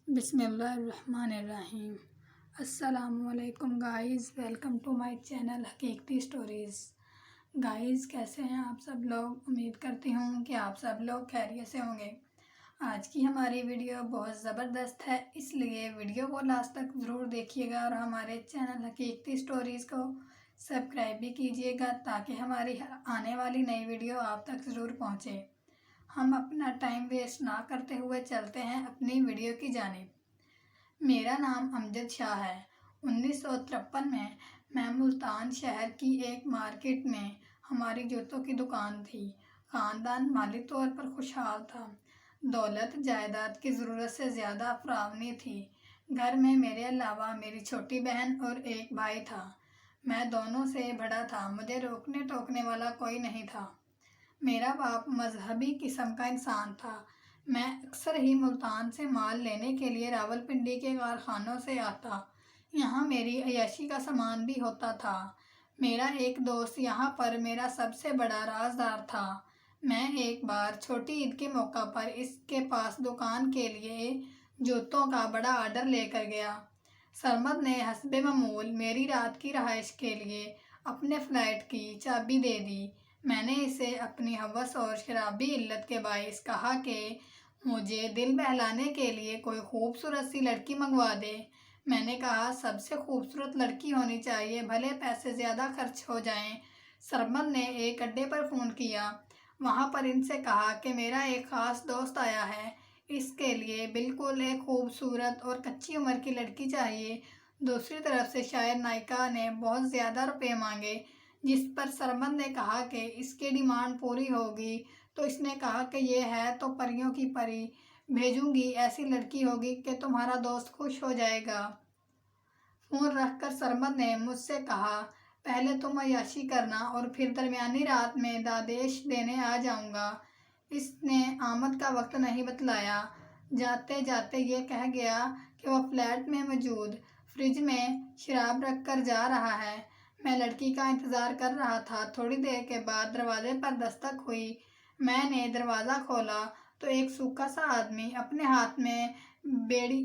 بسم اللہ الرحمن الرحیم۔ السلام علیکم guys, welcome to my channel حقیقتی سٹوریز۔ گائز کیسے ہیں آپ سب لوگ؟ امید کرتی ہوں کہ آپ سب لوگ خیریت سے ہوں گے۔ آج کی ہماری ویڈیو بہت زبردست ہے، اس لیے ویڈیو کو لاسٹ تک ضرور دیکھیے گا اور ہمارے چینل حقیقتی سٹوریز کو سبسکرائب بھی کیجیے گا تاکہ ہماری آنے والی نئی ویڈیو آپ تک ضرور پہنچے۔ ہم اپنا ٹائم ویسٹ نہ کرتے ہوئے چلتے ہیں اپنی ویڈیو کی جانب۔ میرا نام امجد شاہ ہے۔ 1953 میں ملتان شہر کی ایک مارکیٹ میں ہماری جوتوں کی دکان تھی۔ خاندان مالی طور پر خوشحال تھا۔ دولت جائیداد کی ضرورت سے زیادہ فراوانی تھی۔ گھر میں میرے علاوہ میری چھوٹی بہن اور ایک بھائی تھا۔ میں دونوں سے بڑا تھا، مجھے روکنے ٹوکنے والا کوئی نہیں تھا۔ میرا باپ مذہبی قسم کا انسان تھا۔ میں اکثر ہی ملتان سے مال لینے کے لیے راولپنڈی کے کارخانوں سے آتا۔ یہاں میری عیاشی کا سامان بھی ہوتا تھا۔ میرا ایک دوست یہاں پر میرا سب سے بڑا رازدار تھا۔ میں ایک بار چھوٹی عید کے موقع پر اس کے پاس دکان کے لیے جوتوں کا بڑا آرڈر لے کر گیا۔ سرمد نے حسب معمول میری رات کی رہائش کے لیے اپنے فلیٹ کی چابی دے دی۔ میں نے اسے اپنی ہوس اور شرابی علت کے باعث کہا کہ مجھے دل بہلانے کے لیے کوئی خوبصورت سی لڑکی منگوا دے۔ میں نے کہا سب سے خوبصورت لڑکی ہونی چاہیے، بھلے پیسے زیادہ خرچ ہو جائیں۔ سرمد نے ایک اڈے پر فون کیا، وہاں پر ان سے کہا کہ میرا ایک خاص دوست آیا ہے، اس کے لیے بالکل ایک خوبصورت اور کچی عمر کی لڑکی چاہیے۔ دوسری طرف سے شاعر نائکا نے بہت زیادہ روپے مانگے، جس پر سرمد نے کہا کہ اس کی ڈیمانڈ پوری ہوگی تو اس نے کہا کہ یہ ہے تو پریوں کی پری بھیجوں گی، ایسی لڑکی ہوگی کہ تمہارا دوست خوش ہو جائے گا۔ فون رکھ کر سرمد نے مجھ سے کہا پہلے تم عیاشی کرنا اور پھر درمیانی رات میں دادیش دینے آ جاؤں گا۔ اس نے آمد کا وقت نہیں بتلایا، جاتے جاتے یہ کہہ گیا کہ وہ فلیٹ میں موجود فریج میں شراب رکھ کر جا رہا ہے۔ میں لڑکی کا انتظار کر رہا تھا۔ تھوڑی دیر کے بعد دروازے پر دستک ہوئی۔ میں نے دروازہ کھولا تو ایک سوکھا سا آدمی اپنے ہاتھ میں بیڑی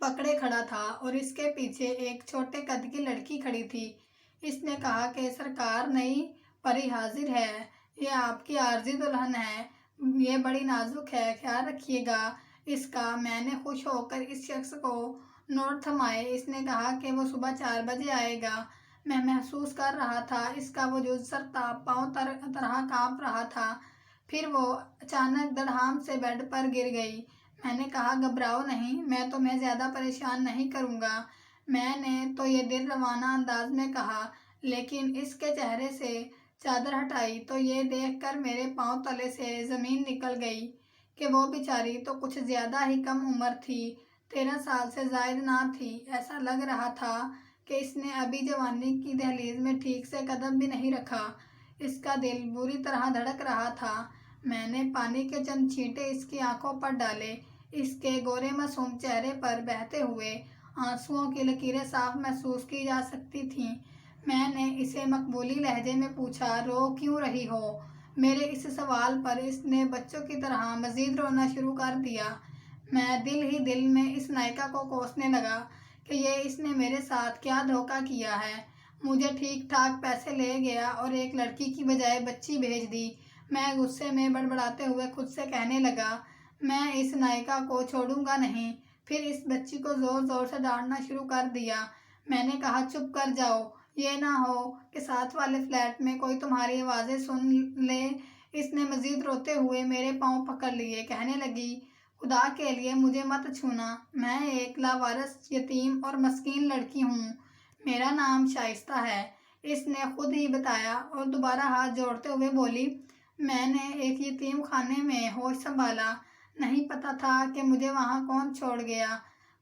پکڑے کھڑا تھا اور اس کے پیچھے ایک چھوٹے قد کی لڑکی کھڑی تھی۔ اس نے کہا کہ سرکار نئی پری حاضر ہے، یہ آپ کی عارضی دلہن ہے، یہ بڑی نازک ہے، خیال رکھیے گا اس کا۔ میں نے خوش ہو کر اس شخص کو نوٹ تھمائے۔ اس نے کہا کہ وہ صبح 4 بجے آئے گا۔ میں محسوس کر رہا تھا اس کا وجود سر تا پاؤں طرح کانپ رہا تھا۔ پھر وہ اچانک دڑہام سے بیڈ پر گر گئی۔ میں نے کہا گھبراؤ نہیں، میں تمہیں زیادہ پریشان نہیں کروں گا۔ میں نے تو یہ دل روانہ انداز میں کہا، لیکن اس کے چہرے سے چادر ہٹائی تو یہ دیکھ کر میرے پاؤں تلے سے زمین نکل گئی کہ وہ بیچاری تو کچھ زیادہ ہی کم عمر تھی، 13 سال سے زائد نہ تھی۔ ایسا لگ رہا تھا کہ اس نے ابھی جوانی کی دہلیز میں ٹھیک سے قدم بھی نہیں رکھا۔ اس کا دل بری طرح دھڑک رہا تھا۔ میں نے پانی کے چند چھینٹے اس کی آنکھوں پر ڈالے۔ اس کے گورے معصوم چہرے پر بہتے ہوئے آنسوؤں کی لکیریں صاف محسوس کی جا سکتی تھیں۔ میں نے اسے مقبولی لہجے میں پوچھا رو کیوں رہی ہو؟ میرے اس سوال پر اس نے بچوں کی طرح مزید رونا شروع کر دیا۔ میں دل ہی دل میں اس نائکا کو کوسنے لگا کہ یہ اس نے میرے ساتھ کیا دھوکہ کیا ہے، مجھے ٹھیک ٹھاک پیسے لے گیا اور ایک لڑکی کی بجائے بچی بھیج دی۔ میں غصے میں بڑبڑاتے ہوئے خود سے کہنے لگا میں اس نائکا کو چھوڑوں گا نہیں۔ پھر اس بچی کو زور زور سے ڈانٹنا شروع کر دیا۔ میں نے کہا چپ کر جاؤ، یہ نہ ہو کہ ساتھ والے فلیٹ میں کوئی تمہاری آوازیں سن لے۔ اس نے مزید روتے ہوئے میرے پاؤں پکڑ لیے، کہنے لگی خدا کے لیے مجھے مت چھونا، میں ایک لاوارث یتیم اور مسکین لڑکی ہوں، میرا نام شائستہ ہے۔ اس نے خود ہی بتایا اور دوبارہ ہاتھ جوڑتے ہوئے بولی میں نے ایک یتیم خانے میں ہوش سنبھالا، نہیں پتا تھا کہ مجھے وہاں کون چھوڑ گیا۔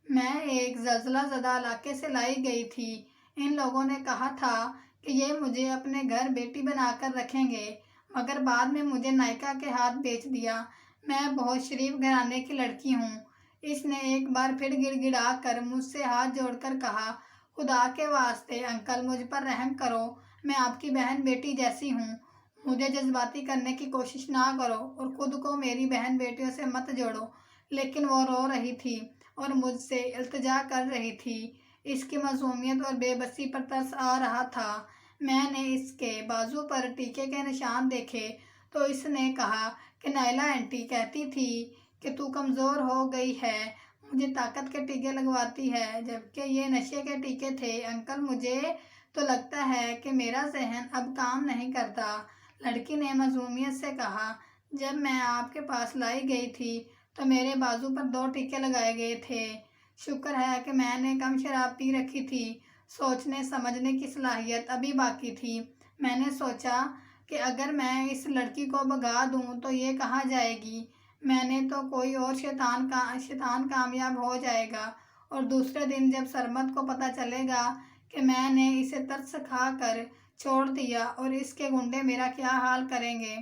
میں ایک زلزلہ زدہ علاقے سے لائی گئی تھی۔ ان لوگوں نے کہا تھا کہ یہ مجھے اپنے گھر بیٹی بنا کر رکھیں گے، مگر بعد میں مجھے نائکا کے ہاتھ بیچ دیا۔ میں بہت شریف گھرانے کی لڑکی ہوں۔ اس نے ایک بار پھر گڑ گڑا کر مجھ سے ہاتھ جوڑ کر کہا خدا کے واسطے انکل مجھ پر رحم کرو، میں آپ کی بہن بیٹی جیسی ہوں، مجھے جذباتی کرنے کی کوشش نہ کرو اور خود کو میری بہن بیٹیوں سے مت جوڑو، لیکن وہ رو رہی تھی اور مجھ سے التجا کر رہی تھی۔ اس کی معصومیت اور بے بسی پر ترس آ رہا تھا۔ میں نے اس کے بازو پر ٹیکے کے نشان دیکھے تو اس نے کہا کہ نائلہ آنٹی کہتی تھی کہ تو کمزور ہو گئی ہے، مجھے طاقت کے ٹیکے لگواتی ہے، جبکہ یہ نشے کے ٹیکے تھے۔ انکل مجھے تو لگتا ہے کہ میرا ذہن اب کام نہیں کرتا، لڑکی نے معصومیت سے کہا۔ جب میں آپ کے پاس لائی گئی تھی تو میرے بازو پر 2 ٹیکے لگائے گئے تھے۔ شکر ہے کہ میں نے کم شراب پی رکھی تھی، سوچنے سمجھنے کی صلاحیت ابھی باقی تھی۔ میں نے سوچا کہ اگر میں اس لڑکی کو بھگا دوں تو یہ کہاں جائے گی، میں نے تو کوئی اور شیطان کامیاب ہو جائے گا، اور دوسرے دن جب سرمد کو پتہ چلے گا کہ میں نے اسے ترس کھا کر چھوڑ دیا اور اس کے گنڈے میرا کیا حال کریں گے،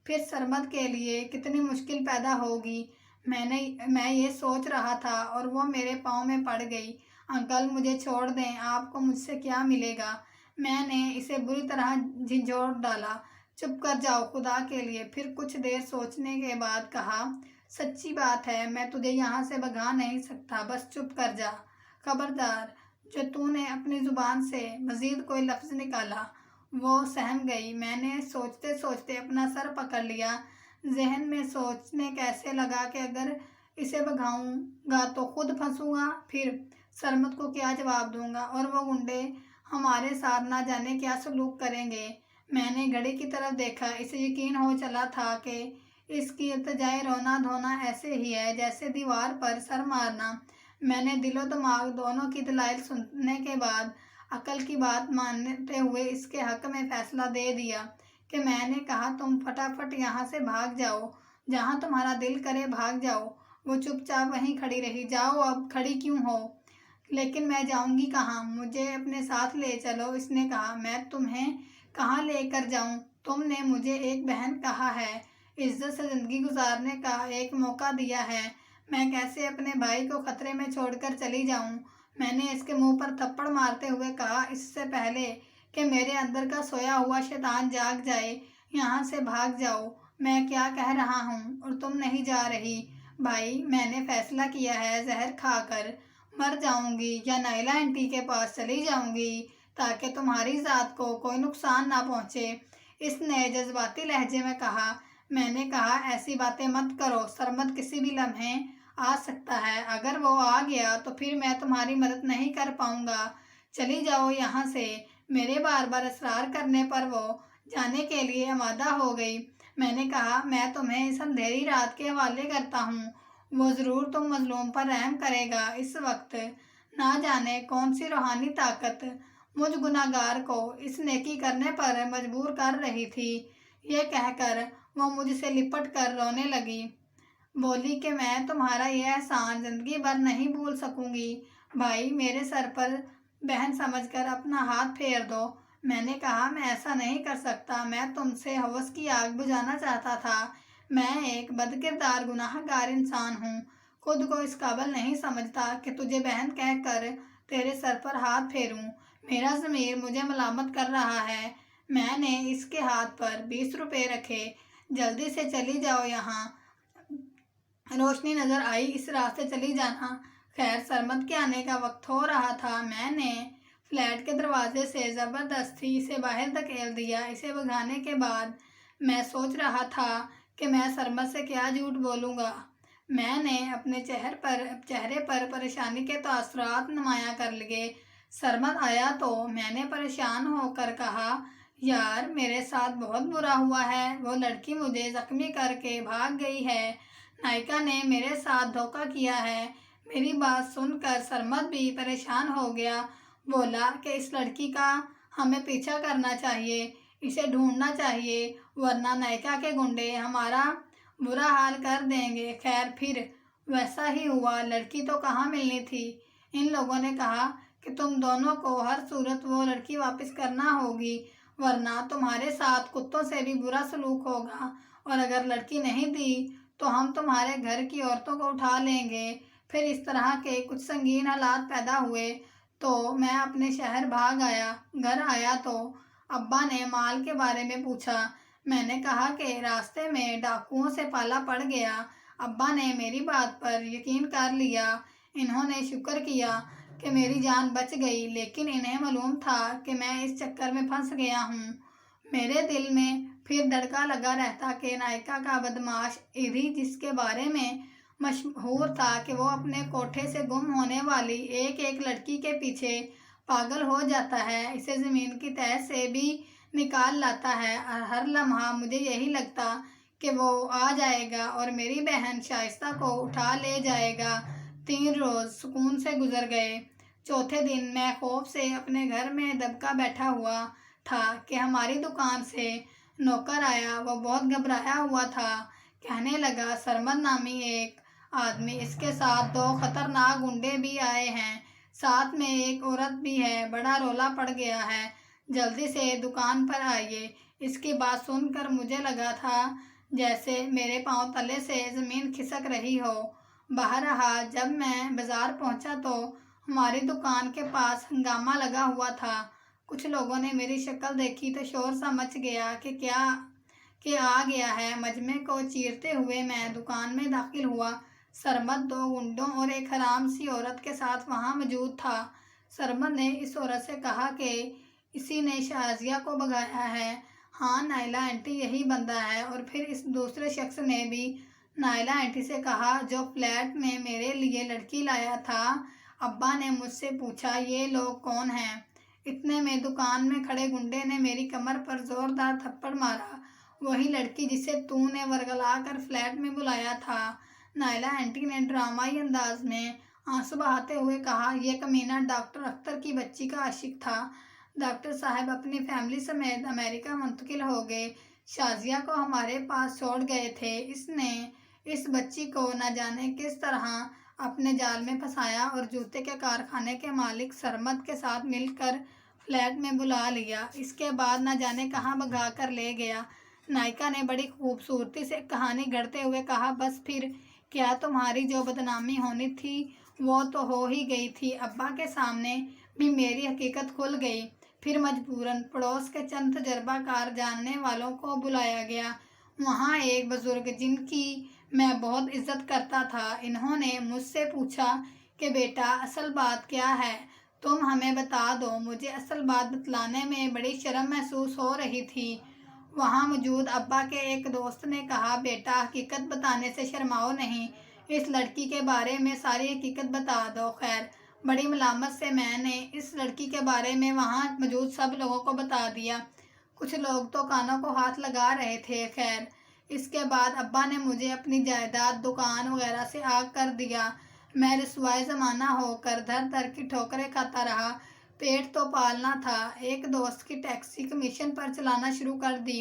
پھر سرمد کے لیے کتنی مشکل پیدا ہوگی۔ میں یہ سوچ رہا تھا اور وہ میرے پاؤں میں پڑ گئی۔ انکل مجھے چھوڑ دیں، آپ کو مجھ سے کیا ملے گا؟ میں نے اسے بری طرح جھنجھوڑ ڈالا۔ چپ کر جاؤ خدا کے لیے۔ پھر کچھ دیر سوچنے کے بعد کہا، سچی بات ہے، میں تجھے یہاں سے بھگا نہیں سکتا، بس چپ کر جا۔ خبردار، جو تو نے اپنی زبان سے مزید کوئی لفظ نکالا وہ سہم گئی۔ میں نے سوچتے سوچتے اپنا سر پکڑ لیا۔ ذہن میں سوچنے کیسے لگا کہ اگر اسے بھگاؤں گا تو خود پھنسوں گا، پھر سرمد کو کیا جواب دوں گا، اور وہ گنڈے ہمارے ساتھ نہ جانے کیا سلوک کریں گے۔ میں نے گھڑی کی طرف دیکھا۔ اسے یقین ہو چلا تھا کہ اس کی التجائے رونا دھونا ایسے ہی ہے جیسے دیوار پر سر مارنا۔ میں نے دل و دماغ دونوں کی دلائل سننے کے بعد عقل کی بات مانتے ہوئے اس کے حق میں فیصلہ دے دیا کہ میں نے کہا تم فٹافٹ یہاں سے بھاگ جاؤ، جہاں تمہارا دل کرے بھاگ جاؤ۔ وہ چپ چاپ وہیں کھڑی رہی۔ جاؤ، اب کھڑی کیوں ہو؟ لیکن میں جاؤں گی کہاں؟ مجھے اپنے ساتھ لے چلو، اس نے کہا۔ میں تمہیں کہاں لے کر جاؤں؟ تم نے مجھے ایک بہن کہا ہے، عزت سے زندگی گزارنے کا ایک موقع دیا ہے، میں کیسے اپنے بھائی کو خطرے میں چھوڑ کر چلی جاؤں؟ میں نے اس کے منہ پر تھپڑ مارتے ہوئے کہا، اس سے پہلے کہ میرے اندر کا سویا ہوا شیطان جاگ جائے، یہاں سے بھاگ جاؤ۔ میں کیا کہہ رہا ہوں اور تم نہیں جا رہی؟ بھائی، میں نے فیصلہ کیا ہے، زہر کھا کر مر جاؤں گی یا نائلہ آنٹی کے پاس چلی جاؤں گی تاکہ تمہاری ذات کو کوئی نقصان نہ پہنچے، اس نے جذباتی لہجے میں کہا۔ میں نے کہا، ایسی باتیں مت کرو، سرمد کسی بھی لمحے آ سکتا ہے، اگر وہ آ گیا تو پھر میں تمہاری مدد نہیں کر پاؤں گا، چلی جاؤ یہاں سے۔ میرے بار بار اصرار کرنے پر وہ جانے کے لیے آمادہ ہو گئی۔ میں نے کہا، میں تمہیں اس اندھیری رات کے حوالے کرتا ہوں، وہ ضرور تم مظلوم پر رحم کرے گا۔ اس وقت نہ جانے کون سی روحانی طاقت مجھ گناہگار کو اس نیکی کرنے پر مجبور کر رہی تھی۔ یہ کہہ کر وہ مجھ سے لپٹ کر رونے لگی، بولی کہ میں تمہارا یہ احسان زندگی بھر نہیں بھول سکوں گی۔ بھائی، میرے سر پر بہن سمجھ کر اپنا ہاتھ پھیر دو۔ میں نے کہا، میں ایسا نہیں کر سکتا، میں تم سے ہوس کی آگ بجھانا چاہتا تھا۔ میں ایک بدکردار گناہ گار انسان ہوں، خود کو اس قابل نہیں سمجھتا کہ تجھے بہن کہہ کر تیرے سر پر ہاتھ پھیروں۔ میرا ضمیر مجھے ملامت کر رہا ہے۔ میں نے اس کے ہاتھ پر 20 روپے رکھے۔ جلدی سے چلی جاؤ یہاں، روشنی نظر آئی، اس راستے چلی جانا۔ خیر، سرمد کے آنے کا وقت ہو رہا تھا۔ میں نے فلیٹ کے دروازے سے زبردستی اسے باہر دھکیل دیا۔ اسے بھگانے کے بعد میں سوچ رہا تھا کہ میں سرمد سے کیا جھوٹ بولوں گا۔ میں نے اپنے چہرے پر پریشانی کے تاثرات نمایاں کر لیے۔ سرمد آیا تو میں نے پریشان ہو کر کہا، یار، میرے ساتھ بہت برا ہوا ہے، وہ لڑکی مجھے زخمی کر کے بھاگ گئی ہے، نائکا نے میرے ساتھ دھوکہ کیا ہے۔ میری بات سن کر سرمد بھی پریشان ہو گیا، بولا کہ اس لڑکی کا ہمیں پیچھا کرنا چاہیے، اسے ڈھونڈنا چاہیے، ورنہ نائکا کے گنڈے ہمارا برا حال کر دیں گے۔ خیر، پھر ویسا ہی ہوا۔ لڑکی تو کہاں ملنی تھی۔ ان لوگوں نے کہا کہ تم دونوں کو ہر صورت وہ لڑکی واپس کرنا ہوگی، ورنہ تمہارے ساتھ کتوں سے بھی برا سلوک ہوگا، اور اگر لڑکی نہیں دی تو ہم تمہارے گھر کی عورتوں کو اٹھا لیں گے۔ پھر اس طرح کے کچھ سنگین حالات پیدا ہوئے تو میں اپنے شہر بھاگ آیا۔ گھر آیا تو ابا نے مال کے بارے میں پوچھا۔ میں نے کہا کہ راستے میں ڈاکوؤں سے پالا پڑ گیا، ابا نے میری بات پر یقین کر لیا۔ انہوں نے شکر کیا کہ میری جان بچ گئی، لیکن انہیں معلوم تھا کہ میں اس چکر میں پھنس گیا ہوں۔ میرے دل میں پھر دھڑکا لگا رہتا کہ نائکا کا بدمعاش ایدھی، جس کے بارے میں مشہور تھا کہ وہ اپنے کوٹھے سے گم ہونے والی ایک ایک لڑکی کے پیچھے پاگل ہو جاتا ہے، اسے زمین کی تہہ سے بھی نکال لاتا ہے۔ ہر لمحہ مجھے یہی لگتا کہ وہ آ جائے گا اور میری بہن شائستہ کو اٹھا لے جائے گا۔ 3 روز سکون سے گزر گئے۔ چوتھے دن میں خوف سے اپنے گھر میں دبکا بیٹھا ہوا تھا کہ ہماری دکان سے نوکر آیا۔ وہ بہت گھبرایا ہوا تھا۔ کہنے لگا، سرمد نامی ایک آدمی، اس کے ساتھ 2 خطرناک گنڈے بھی آئے ہیں، ساتھ میں ایک عورت بھی ہے، بڑا رولا پڑ گیا ہے، جلدی سے دکان پر آئیے۔ اس کی بات سن کر مجھے لگا تھا جیسے میرے پاؤں تلے سے زمین کھسک رہی ہو۔ بہرحال جب میں بازار پہنچا تو ہماری دکان کے پاس ہنگامہ لگا ہوا تھا۔ کچھ لوگوں نے میری شکل دیکھی تو شور سا مچ گیا کہ آ گیا ہے۔ مجمع کو چیرتے ہوئے میں دکان میں داخل ہوا۔ سرمد 2 گنڈوں اور ایک حرام سی عورت کے ساتھ وہاں موجود تھا۔ سرمد نے اس عورت سے کہا کہ اسی نے شازیہ کو بھگایا ہے۔ ہاں نائلہ آنٹی، یہی بندہ ہے۔ اور پھر اس دوسرے شخص نے بھی نائلہ آنٹی سے کہا جو فلیٹ میں میرے لیے لڑکی لایا تھا۔ ابا نے مجھ سے پوچھا، یہ لوگ کون ہیں؟ اتنے میں دکان میں کھڑے گنڈے نے میری کمر پر زوردار تھپڑ مارا۔ وہی لڑکی جسے تو نے ورگلا کر فلیٹ میں بلایا تھا۔ نائلہ آنٹی نے ڈرامائی انداز میں آنسو بہاتے ہوئے کہا، یہ کمینہ ڈاکٹر اختر کی بچی کا عاشق تھا۔ ڈاکٹر صاحب اپنی فیملی سمیت امریکہ منتقل ہو گئے، شازیہ کو ہمارے پاس چھوڑ گئے تھے۔ اس نے اس بچی کو نہ جانے کس طرح اپنے جال میں پھنسایا اور جوتے کے کارخانے کے مالک سرمد کے ساتھ مل کر فلیٹ میں بلا لیا۔ اس کے بعد نہ جانے کہاں بھگا کر لے گیا۔ نائکا نے بڑی خوبصورتی سے کہانی گھڑتے ہوئے کہا، بس پھر کیا، تمہاری جو بدنامی ہونی تھی وہ تو ہو ہی گئی تھی۔ ابا کے سامنے بھی میری حقیقت کھل گئی۔ پھر مجبوراً پڑوس کے چند تجربہ کار جاننے والوں کو بلایا گیا۔ وہاں ایک بزرگ جن کی میں بہت عزت کرتا تھا، انہوں نے مجھ سے پوچھا کہ بیٹا اصل بات کیا ہے، تم ہمیں بتا دو۔ مجھے اصل بات بتلانے میں بڑی شرم محسوس ہو رہی تھی۔ وہاں موجود ابا کے ایک دوست نے کہا، بیٹا حقیقت بتانے سے شرماؤ نہیں، اس لڑکی کے بارے میں ساری حقیقت بتا دو۔ خیر، بڑی ملامت سے میں نے اس لڑکی کے بارے میں وہاں موجود سب لوگوں کو بتا دیا۔ کچھ لوگ تو کانوں کو ہاتھ لگا رہے تھے۔ خیر، اس کے بعد ابا نے مجھے اپنی جائیداد، دکان وغیرہ سے آگاہ کر دیا۔ میں رسوائے زمانہ ہو کر در در کی ٹھوکریں کھاتا رہا۔ پیٹ تو پالنا تھا۔ ایک دوست کی ٹیکسی کمیشن پر چلانا شروع کر دی،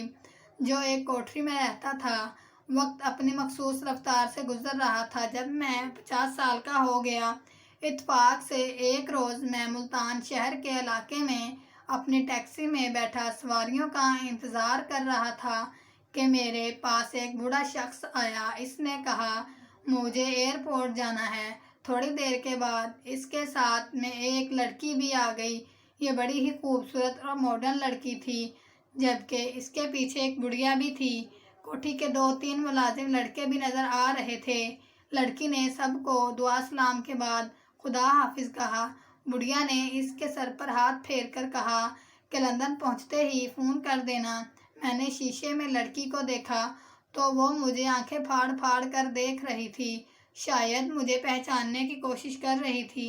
جو ایک کوٹھری میں رہتا تھا۔ وقت اپنی مخصوص رفتار سے گزر رہا تھا۔ جب میں 50 سال کا ہو گیا، اتفاق سے ایک روز میں ملتان شہر کے علاقے میں اپنی ٹیکسی میں بیٹھا سواریوں کا انتظار کر رہا تھا کہ میرے پاس ایک بوڑھا شخص آیا۔ اس نے کہا، مجھے ایئرپورٹ جانا ہے۔ تھوڑی دیر کے بعد اس کے ساتھ میں ایک لڑکی بھی آ گئی۔ یہ بڑی ہی خوبصورت اور ماڈرن لڑکی تھی، جبکہ اس کے پیچھے ایک بڑھیا بھی تھی۔ کوٹھی کے 2-3 ملازم لڑکے بھی نظر آ رہے تھے۔ لڑکی نے سب کو دعا سلام کے بعد خدا حافظ کہا۔ بڑھیا نے اس کے سر پر ہاتھ پھیر کر کہا کہ لندن پہنچتے ہی فون کر دینا۔ میں نے شیشے میں لڑکی کو دیکھا تو وہ مجھے آنکھیں پھاڑ پھاڑ کر دیکھ رہی تھی، شاید مجھے پہچاننے کی کوشش کر رہی تھی،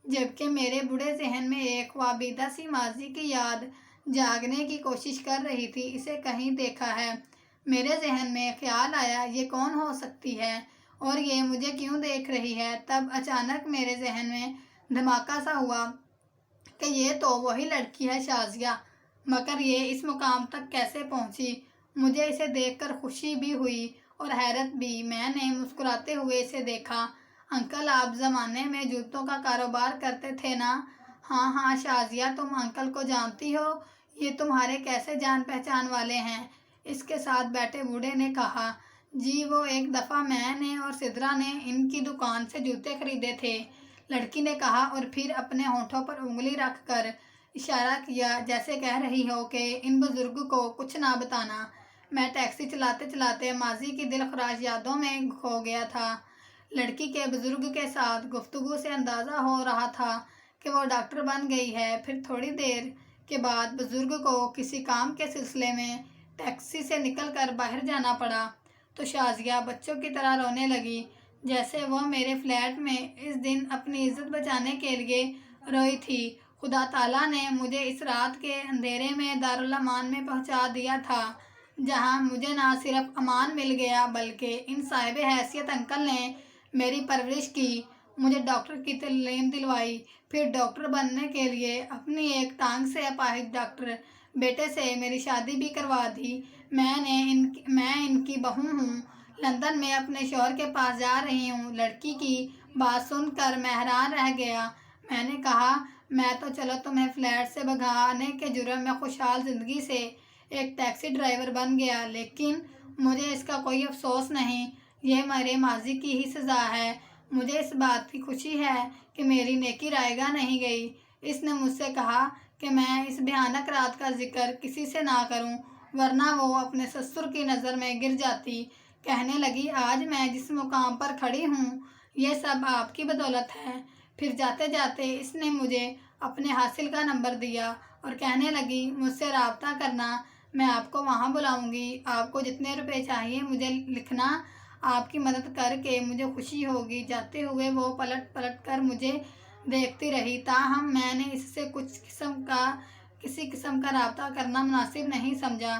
جبکہ میرے بوڑھے ذہن میں ایک خوابیدہ سی ماضی کی یاد جاگنے کی کوشش کر رہی تھی۔ اسے کہیں دیکھا ہے۔ میرے ذہن میں خیال آیا، یہ کون ہو سکتی ہے اور یہ مجھے کیوں دیکھ رہی ہے؟ تب اچانک میرے ذہن میں دھماکہ سا ہوا کہ یہ تو وہی لڑکی ہے، شازیہ، مگر یہ اس مقام تک کیسے پہنچی؟ مجھے اسے دیکھ کر خوشی بھی ہوئی اور حیرت بھی۔ میں نے مسکراتے ہوئے اسے دیکھا۔ انکل، آپ زمانے میں جوتوں کا کاروبار کرتے تھے نا؟ ہاں ہاں شازیہ، تم انکل کو جانتی ہو؟ یہ تمہارے کیسے جان پہچان والے ہیں؟ اس کے ساتھ بیٹھے بوڑھے نے کہا، جی وہ ایک دفعہ میں نے اور سدرا نے ان کی دکان سے جوتے خریدے تھے۔ لڑکی نے کہا اور پھر اپنے ہونٹوں پر انگلی رکھ کر اشارہ کیا جیسے کہہ رہی ہو کہ ان بزرگ کو کچھ نہ بتانا۔ میں ٹیکسی چلاتے چلاتے ماضی کی دلخراش یادوں میں کھو گیا تھا۔ لڑکی کے بزرگ کے ساتھ گفتگو سے اندازہ ہو رہا تھا کہ وہ ڈاکٹر بن گئی ہے۔ پھر تھوڑی دیر کے بعد بزرگ کو کسی کام کے سلسلے میں ٹیکسی سے نکل کر باہر جانا پڑا تو شازیہ بچوں کی طرح رونے لگی، جیسے وہ میرے فلیٹ میں اس دن اپنی عزت بچانے کے لیے روئی تھی۔ خدا تعالیٰ نے مجھے اس رات کے اندھیرے میں دارالامان میں پہنچا دیا تھا، جہاں مجھے نہ صرف امان مل گیا بلکہ ان صاحب حیثیت انکل نے میری پرورش کی، مجھے ڈاکٹر کی تعلیم دلوائی، پھر ڈاکٹر بننے کے لیے اپنی ایک ٹانگ سے اپاہج ڈاکٹر بیٹے سے میری شادی بھی کروا دی۔ میں ان کی بہو ہوں، لندن میں اپنے شوہر کے پاس جا رہی ہوں۔ لڑکی کی بات سن کر میں حیران رہ گیا۔ میں نے کہا، میں تو چلو تمہیں فلیٹ سے بھگانے کے جرم میں خوشحال زندگی سے ایک ٹیکسی ڈرائیور بن گیا، لیکن مجھے اس کا کوئی افسوس نہیں، یہ میرے ماضی کی ہی سزا ہے۔ مجھے اس بات کی خوشی ہے کہ میری نیکی رائے گاہ نہیں گئی۔ اس نے مجھ سے کہا کہ میں اس بھیانک رات کا ذکر کسی سے نہ کروں، ورنہ وہ اپنے سسر کی نظر میں گر جاتی۔ کہنے لگی، آج میں جس مقام پر کھڑی ہوں یہ سب آپ کی بدولت ہے۔ پھر جاتے جاتے اس نے مجھے اپنے حاصل کا نمبر دیا اور کہنے لگی، مجھ سے رابطہ کرنا، میں آپ کو وہاں بلاؤں گی، آپ کو جتنے روپے چاہیے مجھے لکھنا، آپ کی مدد کر کے مجھے خوشی ہوگی۔ جاتے ہوئے وہ پلٹ پلٹ کر مجھے دیکھتی رہی، تاہم میں نے اس سے کسی قسم کا رابطہ کرنا مناسب نہیں سمجھا۔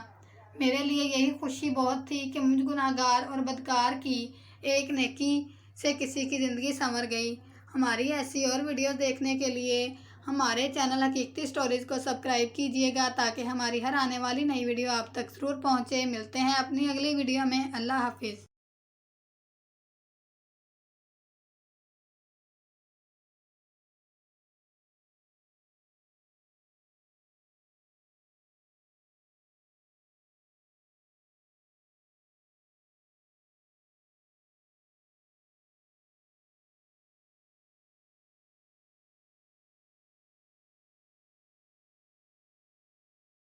میرے لیے یہی خوشی بہت تھی کہ مجھ گناہگار اور بدکار کی ایک نیکی سے کسی کی زندگی سنور گئی۔ ہماری ایسی اور ویڈیوز دیکھنے کے لیے ہمارے چینل حقیقتی سٹوریز کو سبسکرائب کیجیے گا تاکہ ہماری ہر آنے والی نئی ویڈیو آپ تک ضرور پہنچے۔ ملتے ہیں اپنی اگلی ویڈیو میں۔ اللہ حافظ۔